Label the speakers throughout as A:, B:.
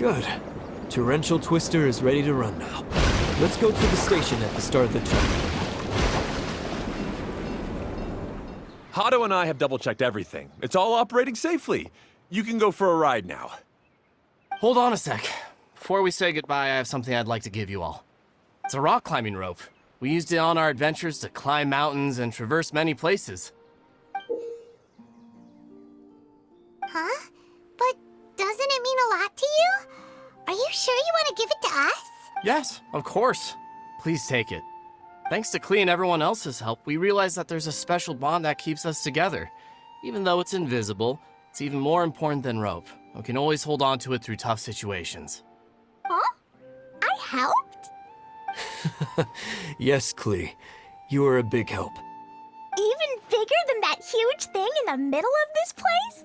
A: Good. Torrential Twister is ready to run now. Let's go to the station at the start of the trip.
B: Hato and I have double-checked everything. It's all operating safely. You can go for a ride now.
C: Hold on a sec. Before we say goodbye, I have something I'd like to give you all. It's a rock climbing rope. We used it on our adventures to climb mountains and traverse many places.
D: Huh? But doesn't it mean a lot to you? Are you sure you want to give it to us?
C: Yes, of course. Please take it. Thanks to Klee and everyone else's help, we realized that there's a special bond that keeps us together. Even though it's invisible, it's even more important than rope. We can always hold on to it through tough situations.
D: Huh? I helped?
A: Yes, Klee. You were a big help.
D: Even bigger than that huge thing in the middle of this place?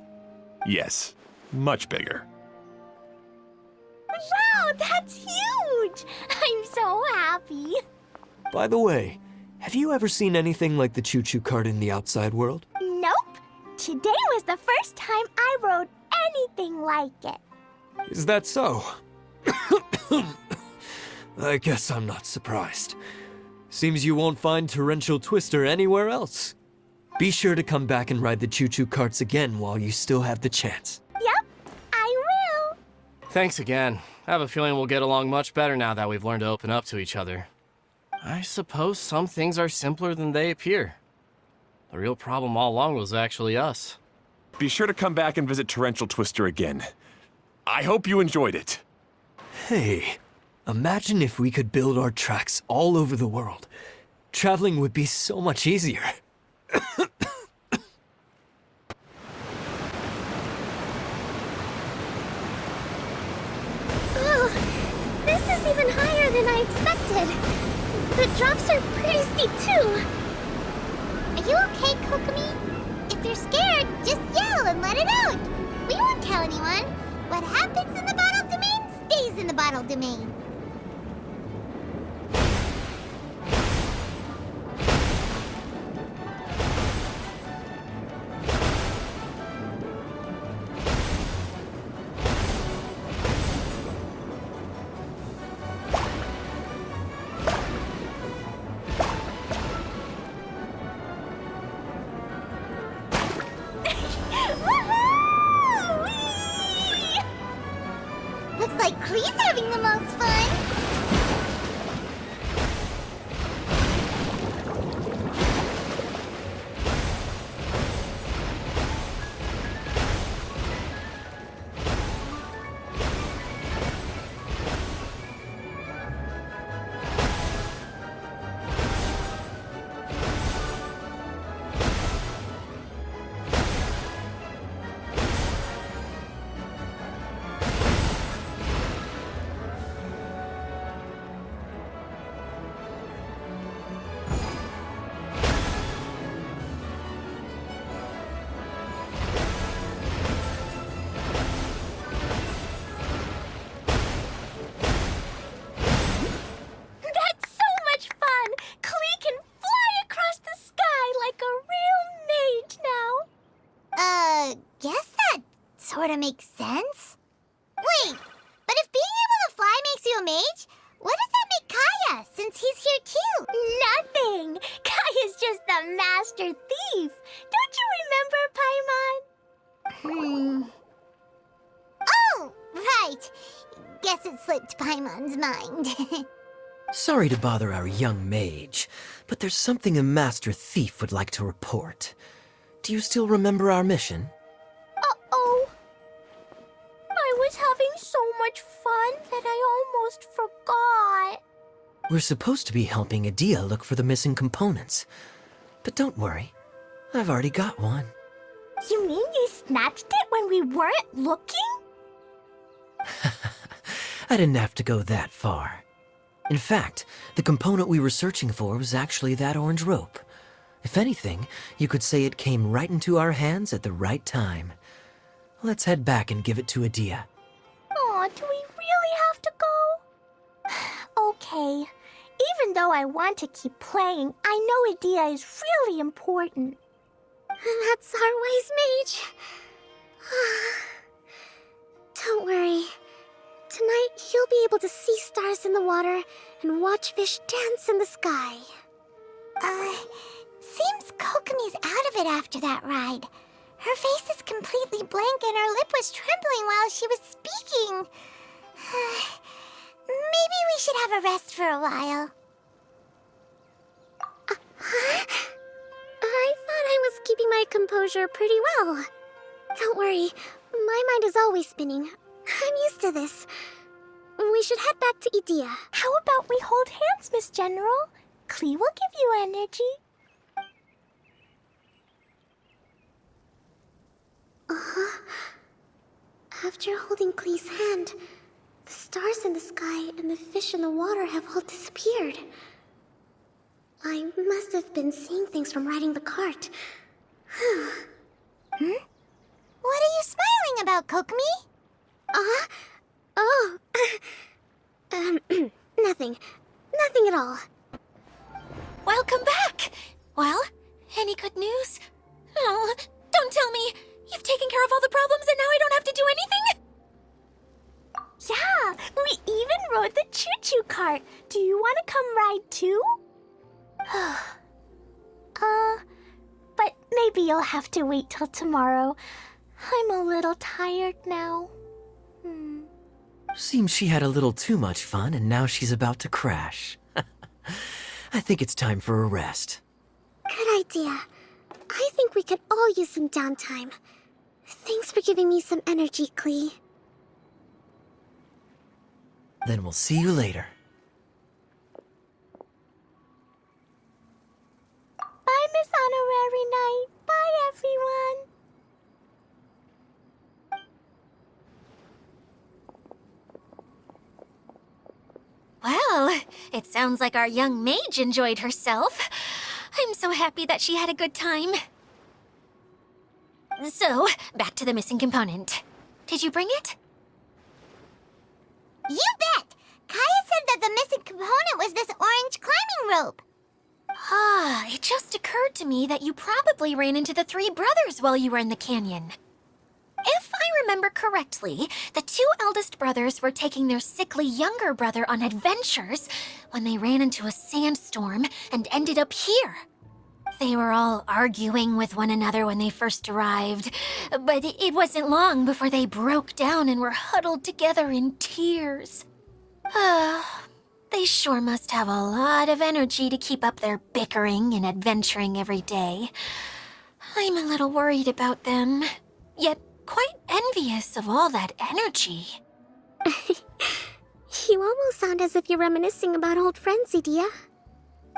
B: Yes, much bigger.
D: Wow, that's huge! I'm so happy.
A: By the way, have you ever seen anything like the choo-choo cart in the outside world?
D: Nope. Today was the first time I rode anything like it.
A: Is that so? I guess I'm not surprised. Seems you won't find Torrential Twister anywhere else. Be sure to come back and ride the choo-choo carts again while you still have the chance.
D: Yep, I will.
C: Thanks again. I have a feeling we'll get along much better now that we've learned to open up to each other. I suppose some things are simpler than they appear. The real problem all along was actually us.
B: Be sure to come back and visit Torrential Twister again. I hope you enjoyed it.
A: Hey, imagine if we could build our tracks all over the world. Traveling would be so much easier.
D: Oh, this is even higher than I expected. The drops are pretty steep, too. Are you okay, Kokomi? If you're scared, just yell and let it out. We won't tell anyone. What happens in the bottle domain stays in the bottle domain. Woohoo! Whee! Looks like Klee's having the most fun. That's so much fun! Klee can fly across the sky like a real mage now. Guess that sort of makes sense. Wait, but if being able to fly makes you a mage, what does that make Kaya, since he's here too? Nothing! Kaya's just the master thief. Don't you remember, Paimon? Oh, right. Guess it slipped Paimon's mind.
E: Sorry to bother our young mage, but there's something a master thief would like to report. Do you still remember our mission?
D: Uh-oh. I was having so much fun that I almost forgot.
E: We're supposed to be helping Adia look for the missing components. But don't worry, I've already got one.
D: You mean you snatched it when we weren't looking?
E: I didn't have to go that far. In fact, the component we were searching for was actually that orange rope. If anything, you could say it came right into our hands at the right time. Let's head back and give it to Adia.
D: Aw, do we really have to go? Okay. Even though I want to keep playing, I know Adia is really important. That's our wise mage. Don't worry. able to see stars in the water and watch fish dance in the sky. Seems Kokomi's out of it after that ride. Her face is completely blank and her lip was trembling while she was speaking. Maybe we should have a rest for a while. Huh? I thought I was keeping my composure pretty well. Don't worry, my mind is always spinning. I'm used to this. We should head back to Idea. How about we hold hands, Miss General? Klee will give you energy. After holding Klee's hand, the stars in the sky and the fish in the water have all disappeared. I must have been seeing things from riding the cart. What are you smiling about, Kokomi? Nothing. Nothing at all.
F: Welcome back! Well, any good news? Oh, don't tell me! You've taken care of all the problems and now I don't have to do anything?
D: Yeah, we even rode the choo-choo cart. Do you want to come ride too? But maybe you'll have to wait till tomorrow. I'm a little tired now.
E: Seems she had a little too much fun and now she's about to crash. I think it's time for a rest.
D: Good idea. I think we could all use some downtime. Thanks for giving me some energy, Klee.
E: Then we'll see you later.
D: Bye, Miss Honorary Knight. Bye, everyone.
F: Well, it sounds like our young mage enjoyed herself. I'm so happy that she had a good time. So, back to the missing component. Did you bring it?
D: You bet! Kaya said that the missing component was this orange climbing rope.
F: It just occurred to me that you probably ran into the three brothers while you were in the canyon. If I remember correctly, the two eldest brothers were taking their sickly younger brother on adventures when they ran into a sandstorm and ended up here. They were all arguing with one another when they first arrived, but it wasn't long before they broke down and were huddled together in tears. They sure must have a lot of energy to keep up their bickering and adventuring every day. I'm a little worried about them, yet quite envious of all that energy.
D: You almost sound as if you're reminiscing about old friends, Idea.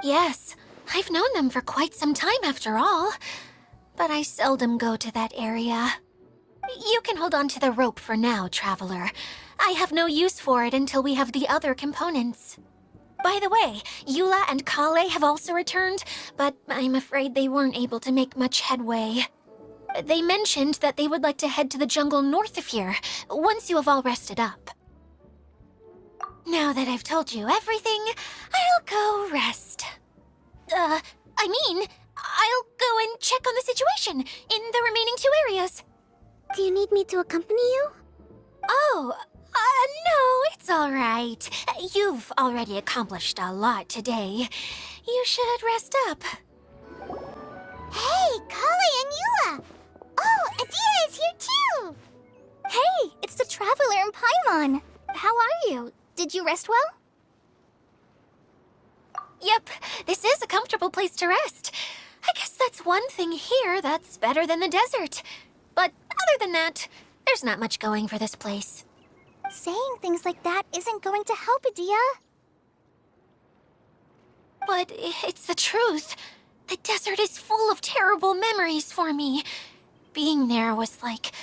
F: Yes, I've known them for quite some time after all, but I seldom go to that area. You can hold on to the rope for now, Traveler. I have no use for it until we have the other components. By the way, Eula and Kale have also returned, but I'm afraid they weren't able to make much headway. They mentioned that they would like to head to the jungle north of here, once you have all rested up. Now that I've told you everything, I'll go rest. I'll go and check on the situation in the remaining two areas.
D: Do you need me to accompany you?
F: Oh, no, it's all right. You've already accomplished a lot today. You should rest up.
D: Hey, Kale and Eula! Oh, Idea is here too! Hey, it's the Traveler and Paimon. How are you? Did you rest well?
F: Yep, this is a comfortable place to rest. I guess that's one thing here that's better than the desert. But other than that, there's not much going for this place.
D: Saying things like that isn't going to help, Idea.
F: But it's the truth. The desert is full of terrible memories for me. Being there was like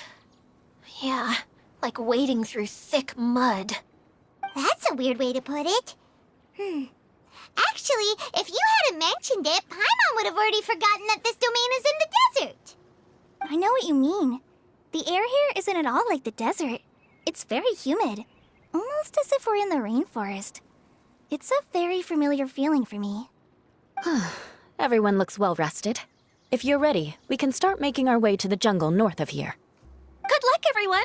F: wading through thick mud.
D: That's a weird way to put it. Actually, if you hadn't mentioned it, Paimon would have already forgotten that this domain is in the desert. I know what you mean. The air here isn't at all like the desert. It's very humid, almost as if we're in the rainforest. It's a very familiar feeling for me.
G: Everyone looks well rested. If you're ready, we can start making our way to the jungle north of here.
F: Good luck, everyone!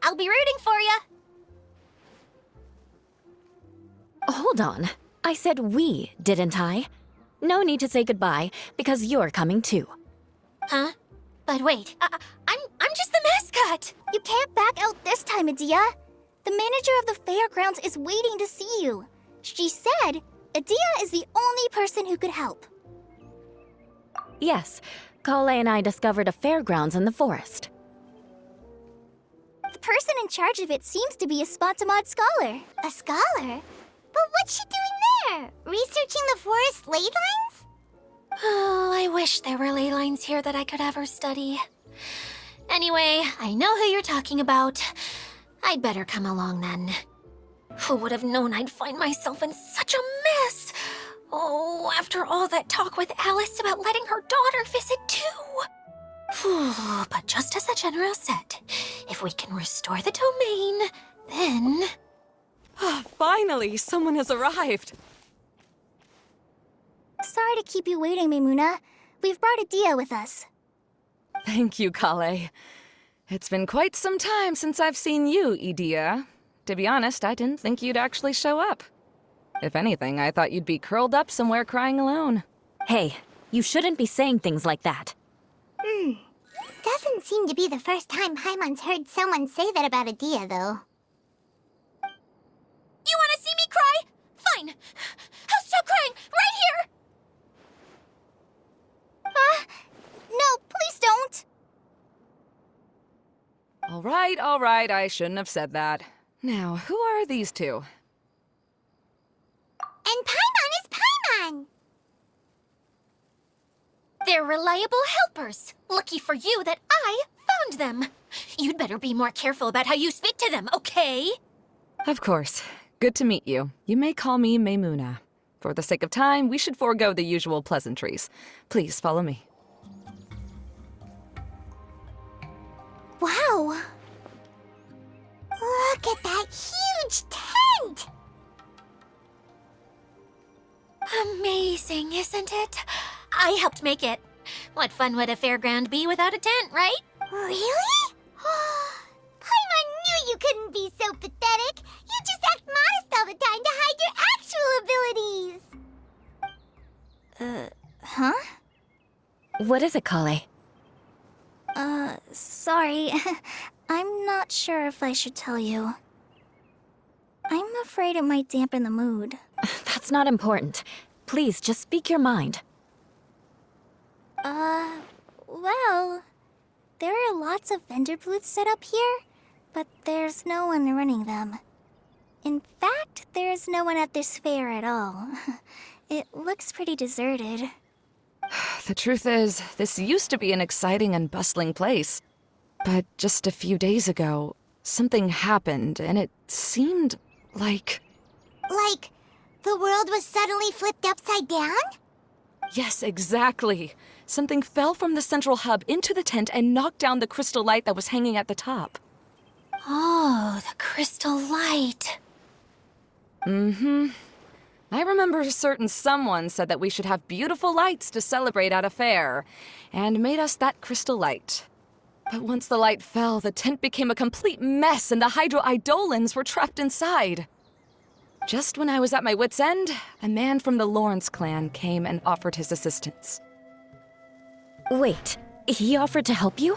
F: I'll be rooting for you!
G: hold on. I said we, didn't I? No need to say goodbye, because you're coming too.
F: Huh? But wait, I'm just the mascot!
D: You can't back out this time, Adia. The manager of the fairgrounds is waiting to see you. She said Adia is the only person who could help.
G: Yes, Kale and I discovered a fairgrounds in the forest.
D: The person in charge of it seems to be a Spotamod scholar. A scholar? But what's she doing there? Researching the forest ley lines?
F: Oh, I wish there were ley lines here that I could ever study. Anyway, I know who you're talking about. I'd better come along then. Who would have known I'd find myself in such a mess? Oh, after all that talk with Alice about letting her daughter visit too. But just as the general said, if we can restore the domain, then...
H: Finally, someone has arrived.
D: Sorry to keep you waiting, Maimuna. We've brought Adia with us.
H: Thank you, Kale. It's been quite some time since I've seen you, Idia. To be honest, I didn't think you'd actually show up. If anything, I thought you'd be curled up somewhere crying alone.
G: Hey, you shouldn't be saying things like that.
D: Doesn't seem to be the first time Paimon's heard someone say that about Adia, though.
F: You want to see me cry? Fine. I'll stop crying right here.
D: No, please don't.
H: All right, I shouldn't have said that. Now, who are these two?
D: And Paimon is Paimon!
F: They're reliable helpers. Lucky for you that I found them. You'd better be more careful about how you speak to them, okay?
H: Of course. Good to meet you. You may call me Maimuna. For the sake of time, we should forego the usual pleasantries. Please follow me.
D: Wow! Look at that huge tent!
F: Amazing, isn't it? I helped make it. What fun would a fairground be without a tent, right?
D: Really? Paimon knew you couldn't be so pathetic. You just act modest all the time to hide your actual abilities. Huh?
G: What is it, Kale?
D: Sorry. I'm not sure if I should tell you. I'm afraid it might dampen the mood.
G: That's not important. Please, just speak your mind.
D: Well, there are lots of vendor booths set up here, but there's no one running them. In fact, there's no one at this fair at all. It looks pretty deserted.
H: The truth is, this used to be an exciting and bustling place. But just a few days ago, something happened, and it seemed like...
D: Like, the world was suddenly flipped upside down?
H: Yes, exactly. Something fell from the central hub into the tent and knocked down the crystal light that was hanging at the top.
F: Oh, the crystal light.
H: I remember a certain someone said that we should have beautiful lights to celebrate at a fair, and made us that crystal light. But once the light fell, the tent became a complete mess and the Hydro-Eidolons were trapped inside. Just when I was at my wit's end, a man from the Lawrence clan came and offered his assistance.
G: Wait, he offered to help you?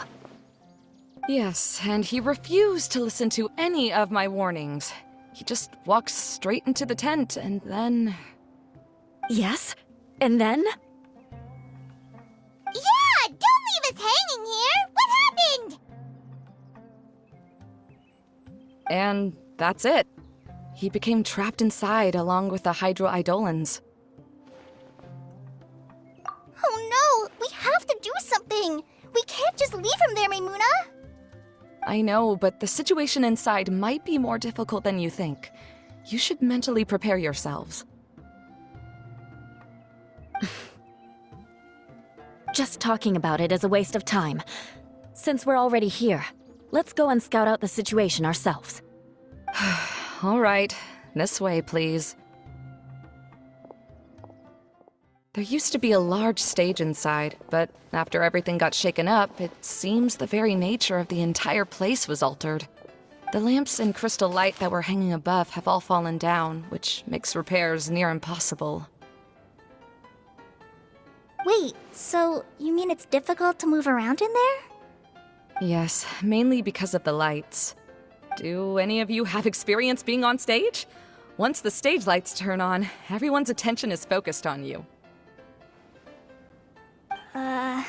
H: Yes, and he refused to listen to any of my warnings. He just walked straight into the tent, and then...
G: Yes? And then?
D: Yeah! Don't leave us hanging here! What happened?
H: And that's it. He became trapped inside along with the Hydro-Eidolons.
D: Oh no! We have to do something! We can't just leave him there, Maimuna!
H: I know, but the situation inside might be more difficult than you think. You should mentally prepare yourselves.
G: Just talking about it is a waste of time. Since we're already here, let's go and scout out the situation ourselves.
H: All right, this way, please. There used to be a large stage inside, but after everything got shaken up, it seems the very nature of the entire place was altered. The lamps and crystal light that were hanging above have all fallen down, which makes repairs near impossible.
D: Wait, so you mean it's difficult to move around in there?
H: Yes, mainly because of the lights. Do any of you have experience being on stage? Once the stage lights turn on, everyone's attention is focused on you.
D: I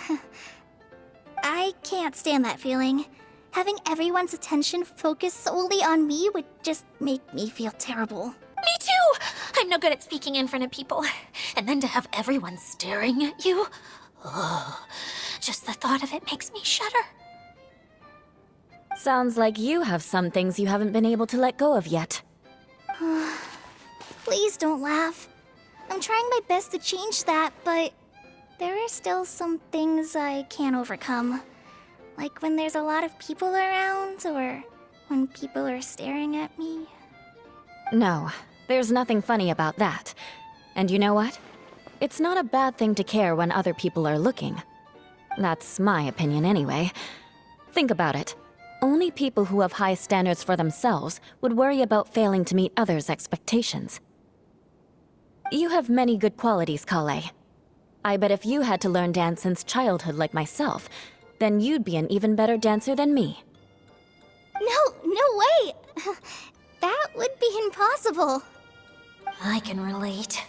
D: can't stand that feeling. Having everyone's attention focused solely on me would just make me feel terrible.
F: Me too! I'm no good at speaking in front of people. And then to have everyone staring at you. Ugh. Just the thought of it makes me shudder.
G: Sounds like you have some things you haven't been able to let go of yet.
D: Please don't laugh. I'm trying my best to change that, but there are still some things I can't overcome. Like when there's a lot of people around, or when people are staring at me.
G: No, there's nothing funny about that. And you know what? It's not a bad thing to care when other people are looking. That's my opinion anyway. Think about it. Only people who have high standards for themselves would worry about failing to meet others' expectations. You have many good qualities, Kale. I bet if you had to learn dance since childhood like myself, then you'd be an even better dancer than me.
D: No way! That would be impossible.
F: I can relate.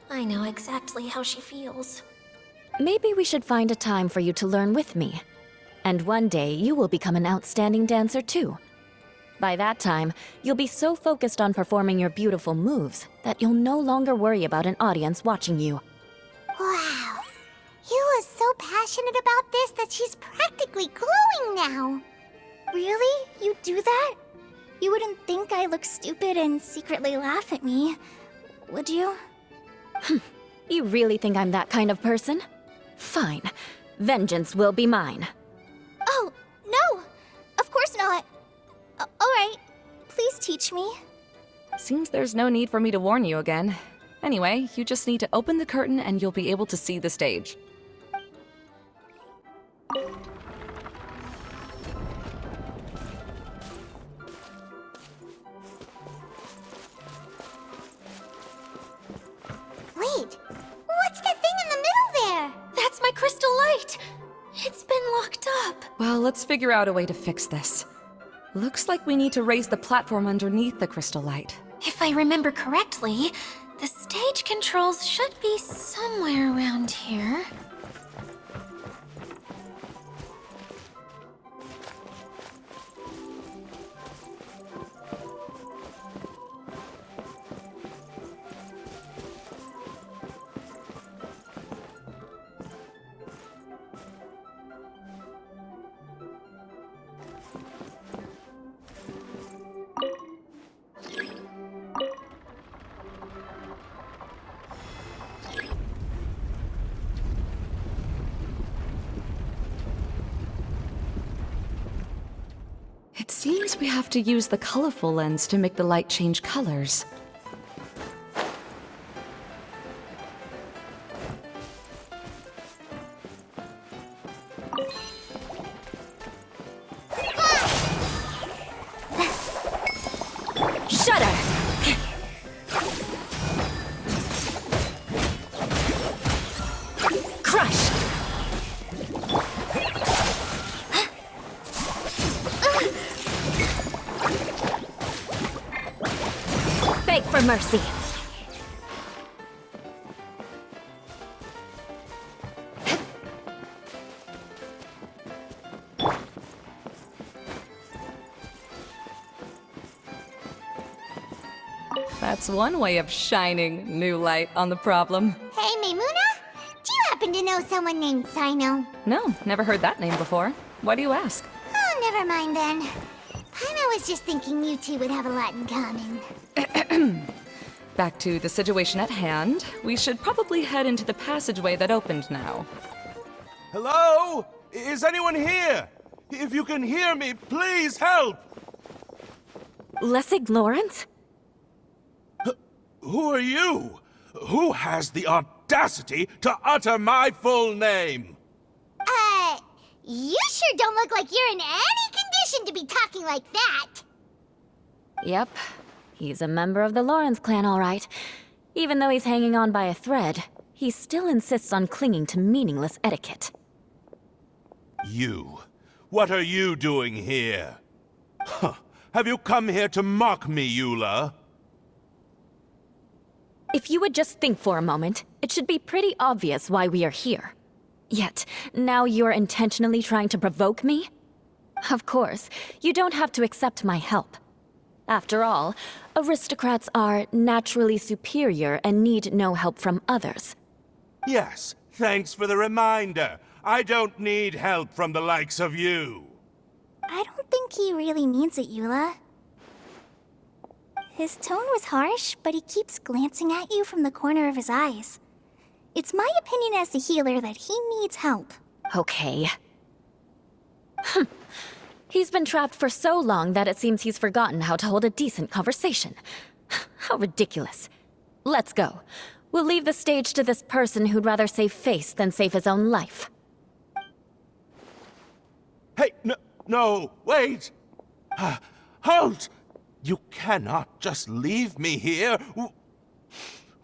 F: I know exactly how she feels.
G: Maybe we should find a time for you to learn with me. And one day, you will become an outstanding dancer too. By that time, you'll be so focused on performing your beautiful moves that you'll no longer worry about an audience watching you.
D: Wow. Yua's so passionate about this that she's practically glowing now. Really? You do that? You wouldn't think I look stupid and secretly laugh at me, would you?
G: You really think I'm that kind of person? Fine. Vengeance will be mine.
D: Oh, no! Of course not. Alright, please teach me.
H: Seems there's no need for me to warn you again. Anyway, you just need to open the curtain and you'll be able to see the stage.
D: Wait, what's that thing in the middle there?
F: That's my crystal light! It's been locked up.
H: Well, let's figure out a way to fix this. Looks like we need to raise the platform underneath the crystal light.
F: If I remember correctly, the stage controls should be somewhere around here.
H: It seems we have to use the colorful lens to make the light change colors.
G: Shudder! Crush! Beg for mercy.
H: That's one way of shining new light on the problem.
D: Hey, Maymuna? Do you happen to know someone named Sino?
H: No, never heard that name before. Why do you ask?
D: Oh, never mind then. Paimon was just thinking you two would have a lot in common.
H: Back to the situation at hand. We should probably head into the passageway that opened now.
I: Hello? Is anyone here? If you can hear me, please help!
G: Lessig Lawrence?
I: Who are you? Who has the audacity to utter my full name?
D: You sure don't look like you're in any condition to be talking like that.
G: Yep, he's a member of the Lawrence clan, all right. Even though he's hanging on by a thread, he still insists on clinging to meaningless etiquette.
I: You. What are you doing here? Huh. Have you come here to mock me, Eula?
G: If you would just think for a moment, it should be pretty obvious why we are here. Yet, now you're intentionally trying to provoke me? Of course, you don't have to accept my help. After all, aristocrats are naturally superior and need no help from others.
I: Yes, thanks for the reminder. I don't need help from the likes of you.
D: I don't think he really means it, Eula. His tone was harsh, but he keeps glancing at you from the corner of his eyes. It's my opinion as the healer that he needs help.
G: Okay. He's been trapped for so long that it seems he's forgotten how to hold a decent conversation. How ridiculous. Let's go. We'll leave the stage to this person who'd rather save face than save his own life.
I: Hey, no, wait! Halt! You cannot just leave me here.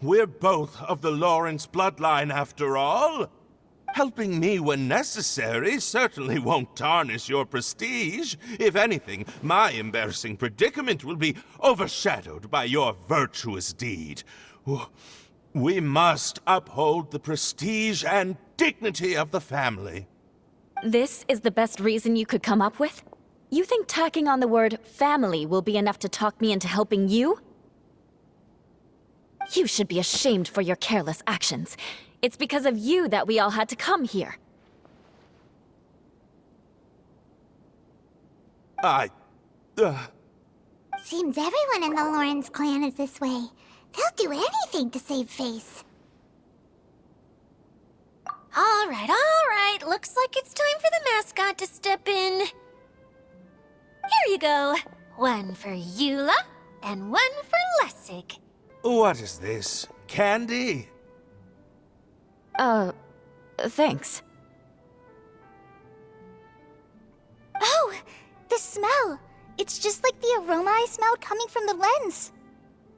I: We're both of the Lawrence bloodline, after all. Helping me when necessary certainly won't tarnish your prestige. If anything, my embarrassing predicament will be overshadowed by your virtuous deed. We must uphold the prestige and dignity of the family.
G: This is the best reason you could come up with? You think tacking on the word family will be enough to talk me into helping you? You should be ashamed for your careless actions. It's because of you that we all had to come here.
D: Seems everyone in the Lawrence clan is this way. They'll do anything to save face.
F: All right. Looks like it's time for the mascot to step in. Here you go. One for Eula, and one for Lessig.
I: What is this? Candy?
G: Thanks.
D: Oh, the smell. It's just like the aroma I smelled coming from the lens.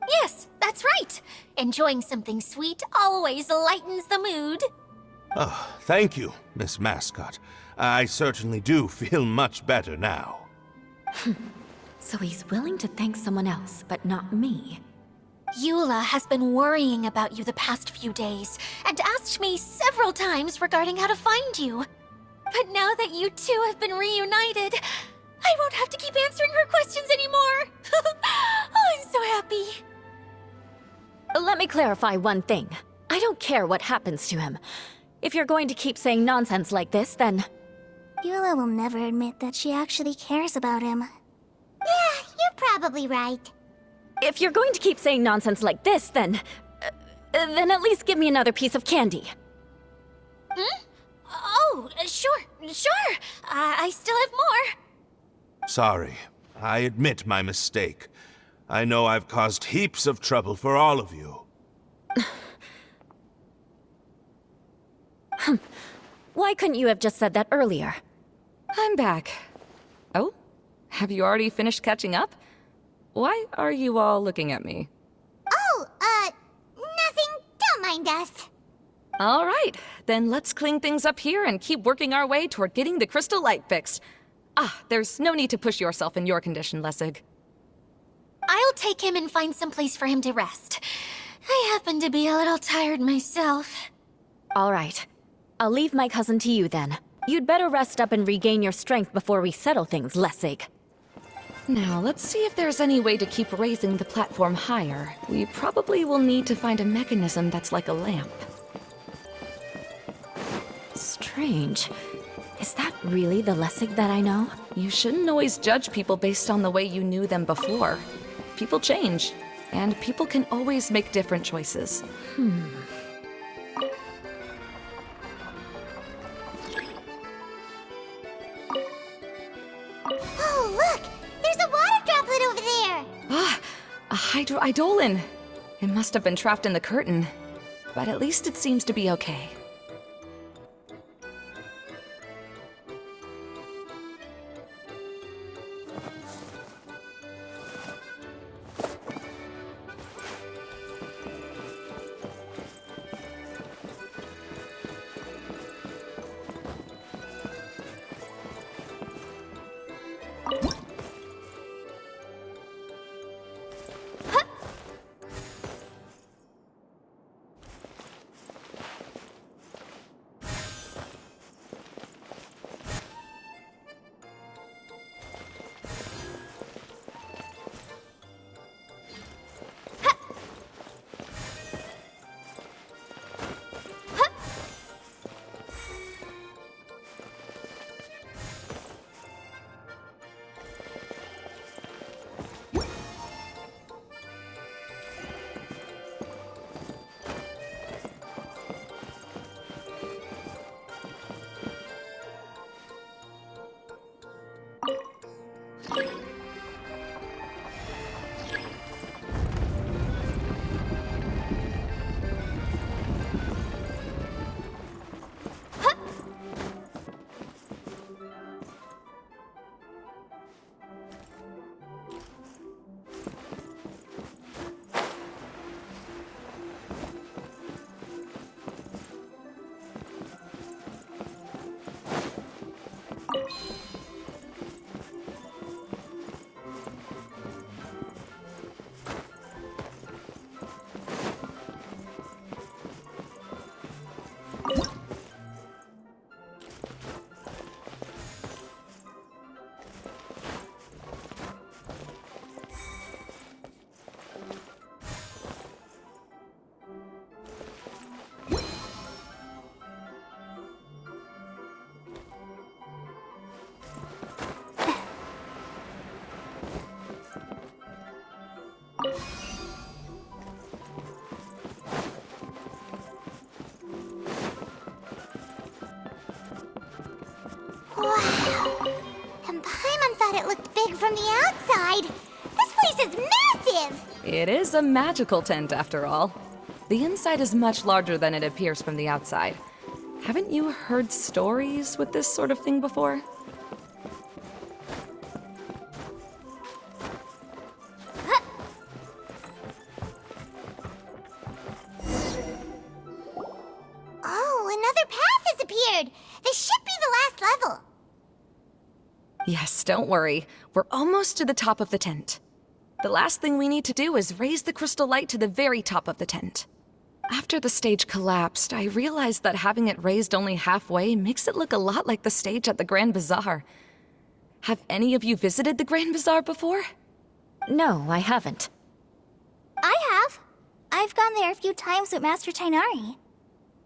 F: Yes, that's right. Enjoying something sweet always lightens the mood.
I: Oh, thank you, Miss Mascot. I certainly do feel much better now.
G: So he's willing to thank someone else, but not me.
F: Eula has been worrying about you the past few days, and asked me several times regarding how to find you. But now that you two have been reunited, I won't have to keep answering her questions anymore. Oh, I'm so happy.
G: Let me clarify one thing. I don't care what happens to him. If you're going to keep saying nonsense like this, then...
D: Eula will never admit that she actually cares about him. Yeah, you're probably right.
G: If you're going to keep saying nonsense like this, then at least give me another piece of candy.
F: Oh, sure. I still have more.
I: Sorry. I admit my mistake. I know I've caused heaps of trouble for all of you.
G: Why couldn't you have just said that earlier?
H: I'm back. Oh? Have you already finished catching up? Why are you all looking at me?
D: Oh, nothing. Don't mind us.
H: All right, then let's clean things up here and keep working our way toward getting the crystal light fixed. There's no need to push yourself in your condition, Lessig.
F: I'll take him and find some place for him to rest. I happen to be a little tired myself.
G: All right. I'll leave my cousin to you then. You'd better rest up and regain your strength before we settle things, Lessig.
H: Now, let's see if there's any way to keep raising the platform higher. We probably will need to find a mechanism that's like a lamp.
G: Strange. Is that really the Lessig that I know?
H: You shouldn't always judge people based on the way you knew them before. People change, and people can always make different choices.
D: Oh, look! There's a water droplet over there!
H: A hydroidolin! It must have been trapped in the curtain. But at least it seems to be okay. It is a magical tent, after all. The inside is much larger than it appears from the outside. Haven't you heard stories with this sort of thing before?
D: Oh, another path has appeared! This should be the last level!
H: Yes, don't worry. We're almost to the top of the tent. The last thing we need to do is raise the crystal light to the very top of the tent. After the stage collapsed, I realized that having it raised only halfway makes it look a lot like the stage at the Grand Bazaar. Have any of you visited the Grand Bazaar before?
G: No, I haven't.
D: I have. I've gone there a few times with Master Tainari.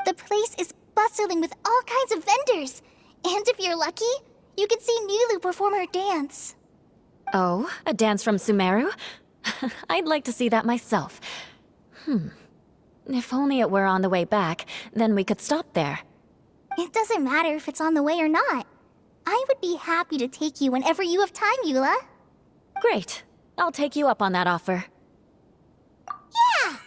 D: The place is bustling with all kinds of vendors. And if you're lucky, you can see Nilu perform her dance.
G: Oh, a dance from Sumeru? I'd like to see that myself. If only it were on the way back, then we could stop there.
D: It doesn't matter if it's on the way or not. I would be happy to take you whenever you have time, Eula.
G: Great. I'll take you up on that offer.
D: Yeah!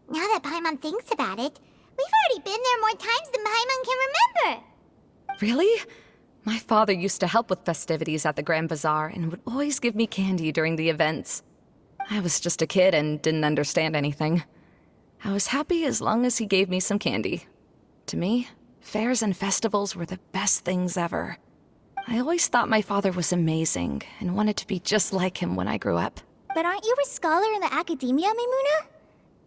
D: Now that Paimon thinks about it, we've already been there more times than Paimon can remember.
H: Really? My father used to help with festivities at the Grand Bazaar and would always give me candy during the events. I was just a kid and didn't understand anything. I was happy as long as he gave me some candy. To me, fairs and festivals were the best things ever. I always thought my father was amazing and wanted to be just like him when I grew up.
D: But aren't you a scholar in the academia, Maimuna?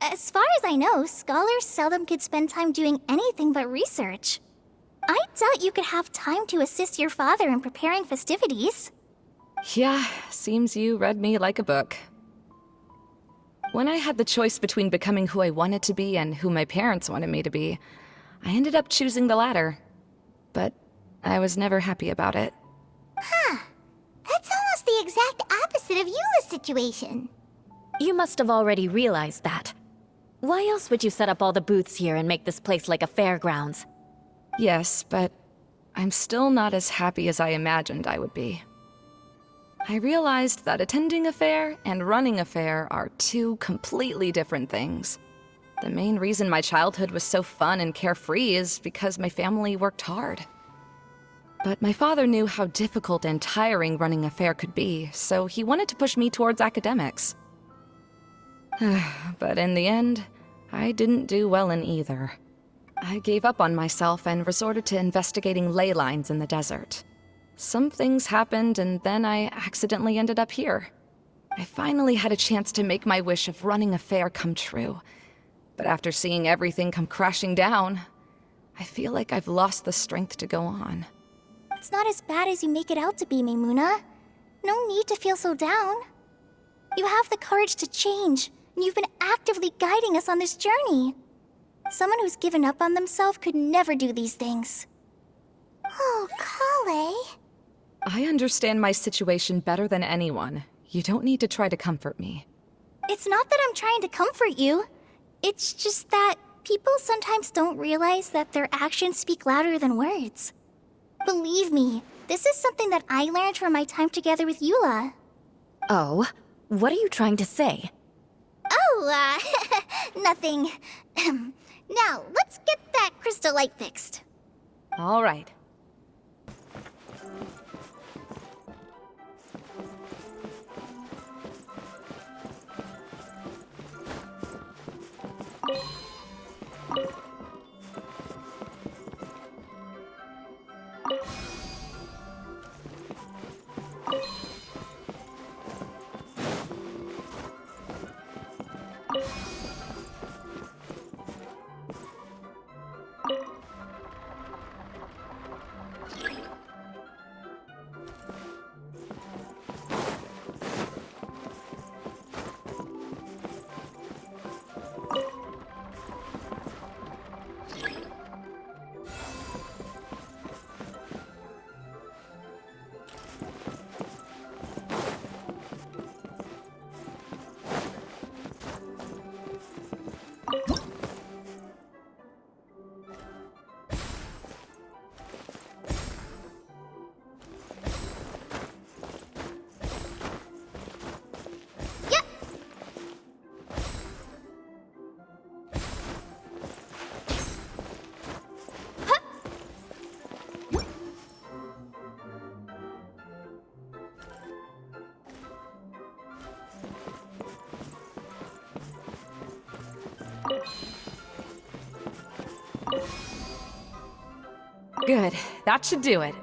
D: As far as I know, scholars seldom could spend time doing anything but research. I doubt you could have time to assist your father in preparing festivities.
H: Yeah, seems you read me like a book. When I had the choice between becoming who I wanted to be and who my parents wanted me to be, I ended up choosing the latter. But I was never happy about it.
D: Huh. That's almost the exact opposite of Eula's situation.
G: You must have already realized that. Why else would you set up all the booths here and make this place like a fairgrounds?
H: Yes, but I'm still not as happy as I imagined I would be. I realized that attending a fair and running a fair are two completely different things. The main reason my childhood was so fun and carefree is because my family worked hard. But my father knew how difficult and tiring running a fair could be, so he wanted to push me towards academics. But in the end, I didn't do well in either. I gave up on myself and resorted to investigating ley lines in the desert. Some things happened, and then I accidentally ended up here. I finally had a chance to make my wish of running a fair come true. But after seeing everything come crashing down, I feel like I've lost the strength to go on.
D: It's not as bad as you make it out to be, Maimuna. No need to feel so down. You have the courage to change, and you've been actively guiding us on this journey. Someone who's given up on themselves could never do these things. Oh, Kale.
H: I understand my situation better than anyone. You don't need to try to comfort me.
D: It's not that I'm trying to comfort you. It's just that people sometimes don't realize that their actions speak louder than words. Believe me, this is something that I learned from my time together with Eula.
G: Oh? What are you trying to say?
D: Oh, nothing. Now, let's get that crystal light fixed.
H: All right. Good. That should do it.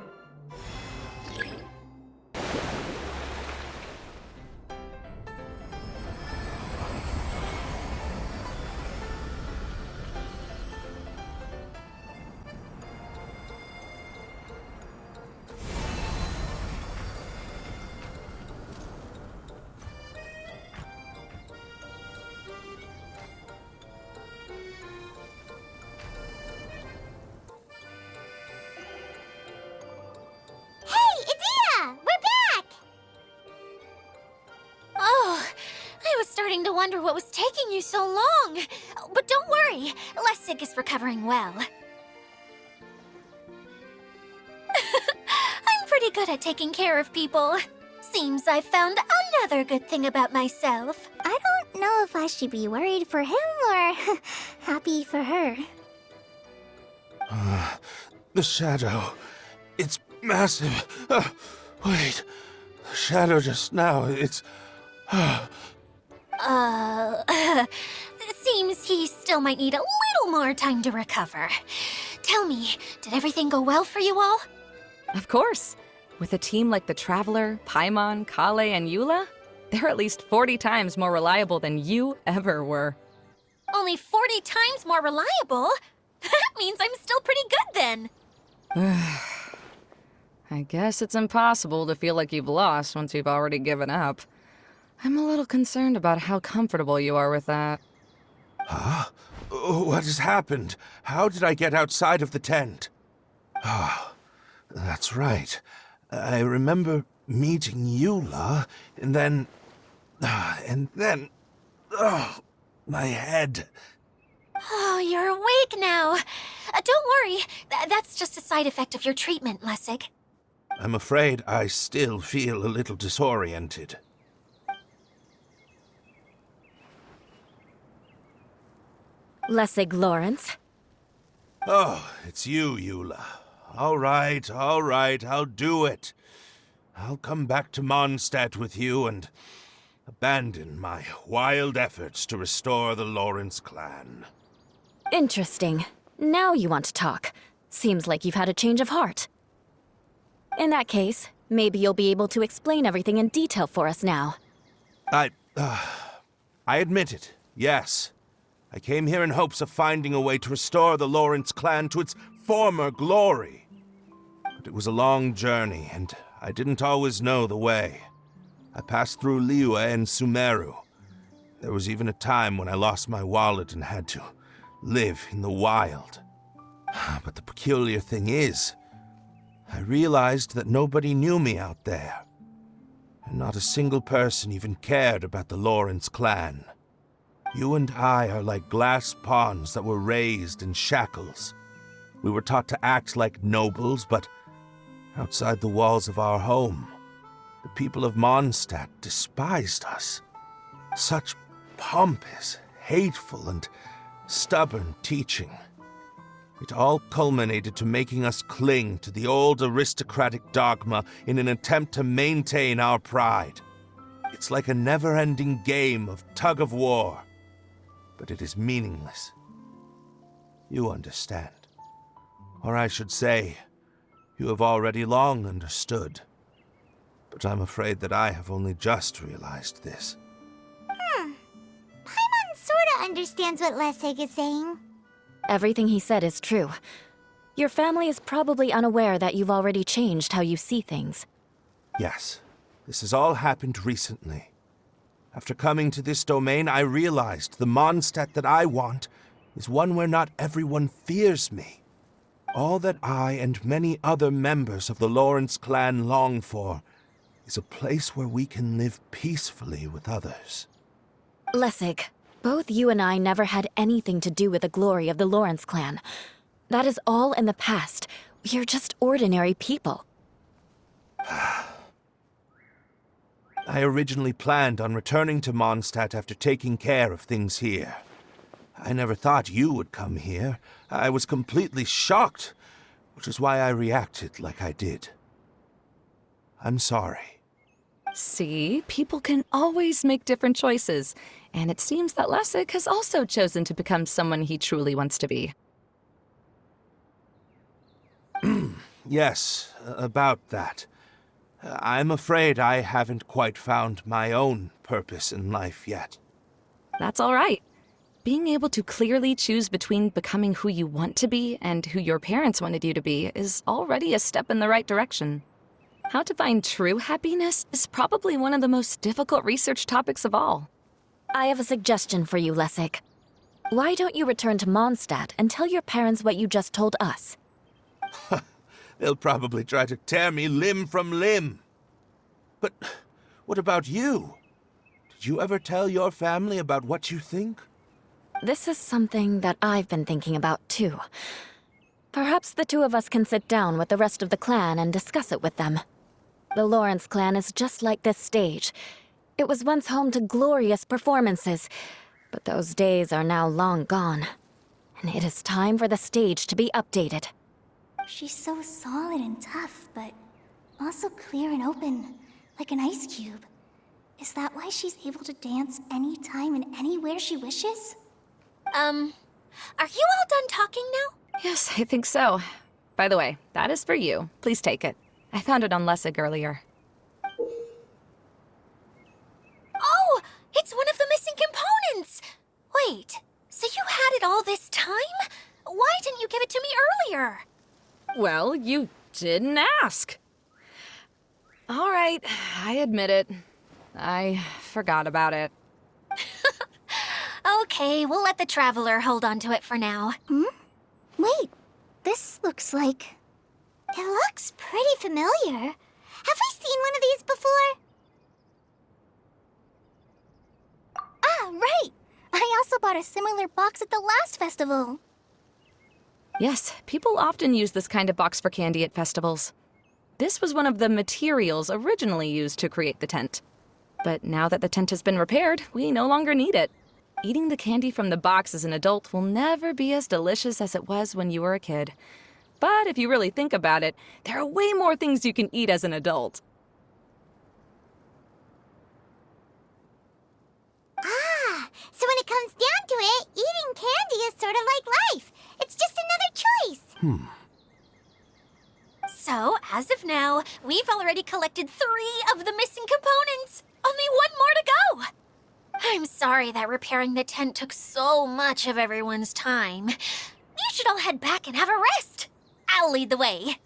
D: Hey, Adina! We're back!
F: Oh, I was starting to wonder what was taking you so long. But don't worry, Lessig is recovering well. I'm pretty good at taking care of people. Seems I've found another good thing about myself.
D: I don't know if I should be worried for him or happy for her.
I: The shadow. It's massive. Wait. The shadow just now, it's...
F: Seems he still might need a little more time to recover. Tell me, did everything go well for you all?
H: Of course. With a team like the Traveler, Paimon, Kale, and Eula, they're at least 40 times more reliable than you ever were.
F: Only 40 times more reliable? That means I'm still pretty good then.
H: I guess it's impossible to feel like you've lost once you've already given up. I'm a little concerned about how comfortable you are with that.
I: Huh? What has happened? How did I get outside of the tent? Ah, that's right. I remember meeting Eula, and then... Oh, my head.
F: Oh, you're awake now. Don't worry, that's just a side effect of your treatment, Lessig.
I: I'm afraid I still feel a little disoriented.
G: Lessig Lawrence.
I: Oh, it's you, Eula. All right, I'll do it. I'll come back to Mondstadt with you and abandon my wild efforts to restore the Lawrence clan.
G: Interesting. Now you want to talk. Seems like you've had a change of heart. In that case, maybe you'll be able to explain everything in detail for us now.
I: I admit it, yes. I came here in hopes of finding a way to restore the Lawrence clan to its former glory. But it was a long journey, and I didn't always know the way. I passed through Liyue and Sumeru. There was even a time when I lost my wallet and had to live in the wild. But the peculiar thing is, I realized that nobody knew me out there. And not a single person even cared about the Lawrence clan. You and I are like glass pawns that were raised in shackles. We were taught to act like nobles, but outside the walls of our home, the people of Mondstadt despised us. Such pompous, hateful, and stubborn teaching. It all culminated to making us cling to the old aristocratic dogma in an attempt to maintain our pride. It's like a never-ending game of tug-of-war, but it is meaningless. You understand. Or I should say, you have already long understood. But I'm afraid that I have only just realized this.
D: Paimon sorta understands what Lessig is saying.
G: Everything he said is true. Your family is probably unaware that you've already changed how you see things.
I: Yes, this has all happened recently. After coming to this domain, I realized the Mondstadt that I want is one where not everyone fears me. All that I and many other members of the Lawrence clan long for is a place where we can live peacefully with others.
G: Lessig, both you and I never had anything to do with the glory of the Lawrence clan. That is all in the past. We're just ordinary people.
I: I originally planned on returning to Mondstadt after taking care of things here. I never thought you would come here. I was completely shocked, which is why I reacted like I did. I'm sorry.
H: See, people can always make different choices, and it seems that Lessig has also chosen to become someone he truly wants to be.
I: Yes, about that. I'm afraid I haven't quite found my own purpose in life yet.
H: That's all right. Being able to clearly choose between becoming who you want to be and who your parents wanted you to be is already a step in the right direction. How to find true happiness is probably one of the most difficult research topics of all.
G: I have a suggestion for you, Lessig. Why don't you return to Mondstadt and tell your parents what you just told us?
I: They'll probably try to tear me limb from limb. But what about you? Did you ever tell your family about what you think?
G: This is something that I've been thinking about, too. Perhaps the two of us can sit down with the rest of the clan and discuss it with them. The Lawrence clan is just like this stage. It was once home to glorious performances, but those days are now long gone. And it is time for the stage to be updated.
D: She's so solid and tough, but also clear and open, like an ice cube. Is that why she's able to dance anytime and anywhere she wishes?
F: Are you all done talking now?
H: Yes, I think so. By the way, that is for you. Please take it. I found it on Lessig earlier.
F: Oh, it's one of the missing components! Wait, so you had it all this time? Why didn't you give it to me earlier?
H: Well, you didn't ask. All right, I admit it. I forgot about it.
F: Okay, we'll let the Traveler hold on to it for now.
D: Wait, this looks like... It looks pretty familiar. Have we seen one of these before? Ah, right! I also bought a similar box at the last festival.
H: Yes, people often use this kind of box for candy at festivals. This was one of the materials originally used to create the tent. But now that the tent has been repaired, we no longer need it. Eating the candy from the box as an adult will never be as delicious as it was when you were a kid. But if you really think about it, there are way more things you can eat as an adult.
D: Ah, so when it comes down to it, eating candy is sort of like life. It's just another choice.
F: So, as of now, we've already collected 3 of the missing components. Only 1 more to go. I'm sorry that repairing the tent took so much of everyone's time. You should all head back and have a rest. I'll lead the way.